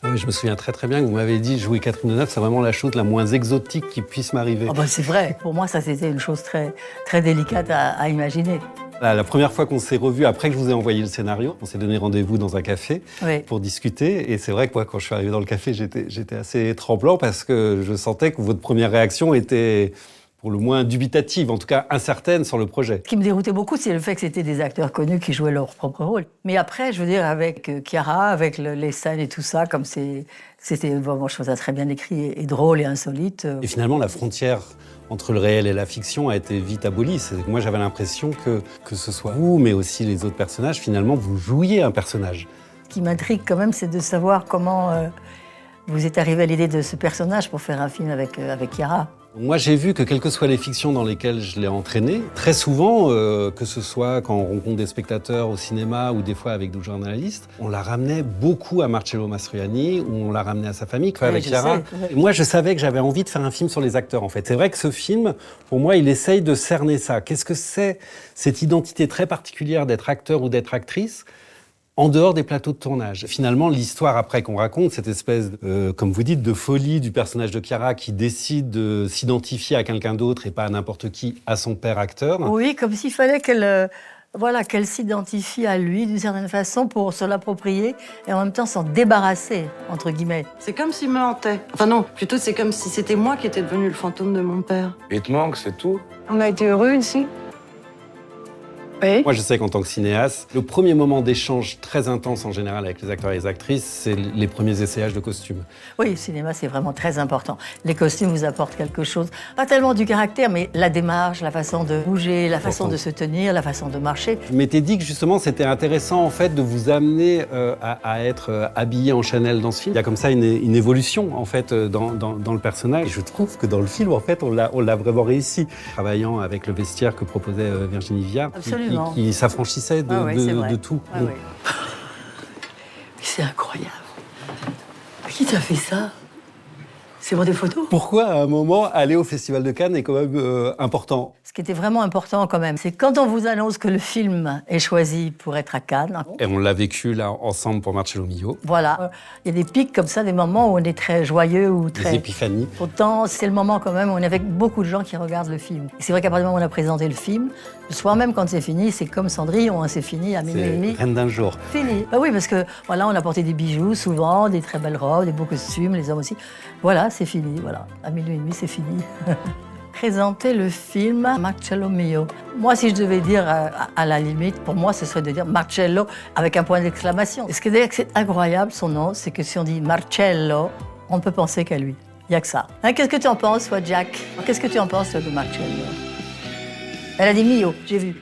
Ah oui, je me souviens très très bien que vous m'avez dit jouer Catherine Deneuve, c'est vraiment la chose la moins exotique qui puisse m'arriver. Oh c'est vrai. Pour moi, ça c'était une chose très, très délicate à imaginer. La première fois qu'on s'est revus, après que je vous ai envoyé le scénario, on s'est donné rendez-vous dans un café pour discuter. Et c'est vrai que moi, quand je suis arrivé dans le café, j'étais assez tremblant parce que je sentais que votre première réaction était pour le moins dubitative, en tout cas incertaine sur le projet. Ce qui me déroutait beaucoup, c'est le fait que c'était des acteurs connus qui jouaient leur propre rôle. Mais après, je veux dire, avec Chiara, avec les scènes et tout ça, comme c'était vraiment, je trouve ça très bien écrit et drôle et insolite. Et finalement, la frontière entre le réel et la fiction a été vite abolie. Moi, j'avais l'impression que ce soit vous, mais aussi les autres personnages, finalement, vous jouiez un personnage. Ce qui m'intrigue quand même, c'est de savoir comment vous êtes arrivé à l'idée de ce personnage pour faire un film avec Chiara. Moi, j'ai vu que quelles que soient les fictions dans lesquelles je l'ai entraîné, très souvent, que ce soit quand on rencontre des spectateurs au cinéma ou des fois avec des journalistes, on la ramenait beaucoup à Marcello Mastroianni ou on la ramenait à sa famille, avec Chiara. Et moi, je savais que j'avais envie de faire un film sur les acteurs, en fait. C'est vrai que ce film, pour moi, il essaye de cerner ça. Qu'est-ce que c'est cette identité très particulière d'être acteur ou d'être actrice en dehors des plateaux de tournage? Finalement, l'histoire après qu'on raconte, cette espèce, comme vous dites, de folie du personnage de Chiara qui décide de s'identifier à quelqu'un d'autre et pas à n'importe qui, à son père acteur. Oui, comme s'il fallait qu'elle s'identifie à lui d'une certaine façon pour se l'approprier et en même temps s'en débarrasser, entre guillemets. C'est comme s'il me hantait. Enfin non, plutôt c'est comme si c'était moi qui étais devenu le fantôme de mon père. Il te manque, c'est tout. On a été heureux ici. Oui. Moi, je sais qu'en tant que cinéaste, le premier moment d'échange très intense en général avec les acteurs et les actrices, c'est les premiers essayages de costumes. Oui, le cinéma, c'est vraiment très important. Les costumes vous apportent quelque chose, pas tellement du caractère, mais la démarche, la façon de bouger, la façon de se tenir, la façon de marcher. Je m'étais dit que justement, c'était intéressant en fait de vous amener à être habillé en Chanel dans ce film. Il y a comme ça une évolution en fait dans le personnage. Et je trouve que dans le film, en fait, on l'a vraiment réussi. Travaillant avec le vestiaire que proposait Virginie Viard. Absolument. Qui s'affranchissait de tout. Ah, oui. C'est incroyable. Qui t'a fait ça? C'est pour des photos? Pourquoi, à un moment, aller au Festival de Cannes est quand même important? Ce qui était vraiment important quand même, c'est quand on vous annonce que le film est choisi pour être à Cannes. Et on l'a vécu là ensemble pour Marcello Mio. Voilà. Il y a des pics comme ça, des moments où on est très joyeux ou très... Des épiphanies. Pourtant, c'est le moment quand même où on est avec beaucoup de gens qui regardent le film. Et c'est vrai qu'à partir du moment où on a présenté le film, le soir même quand c'est fini, c'est comme Cendrillon, hein, c'est fini à minuit et demi. C'est Reine d'un jour. Fini. Bah oui, parce que voilà, on a porté des bijoux souvent, des très belles robes, des beaux costumes, les hommes aussi. Voilà, c'est fini, voilà. À minuit et demi, c'est fini. Présenter le film Marcello Mio. Moi, si je devais dire à la limite, pour moi, ce serait de dire Marcello avec un point d'exclamation. Ce qui est incroyable, son nom, c'est que si on dit Marcello, on ne peut penser qu'à lui. Il n'y a que ça. Hein, qu'est-ce que tu en penses, toi, Jack? Qu'est-ce que tu en penses, toi, de Marcello? Elle a dit Mio, j'ai vu.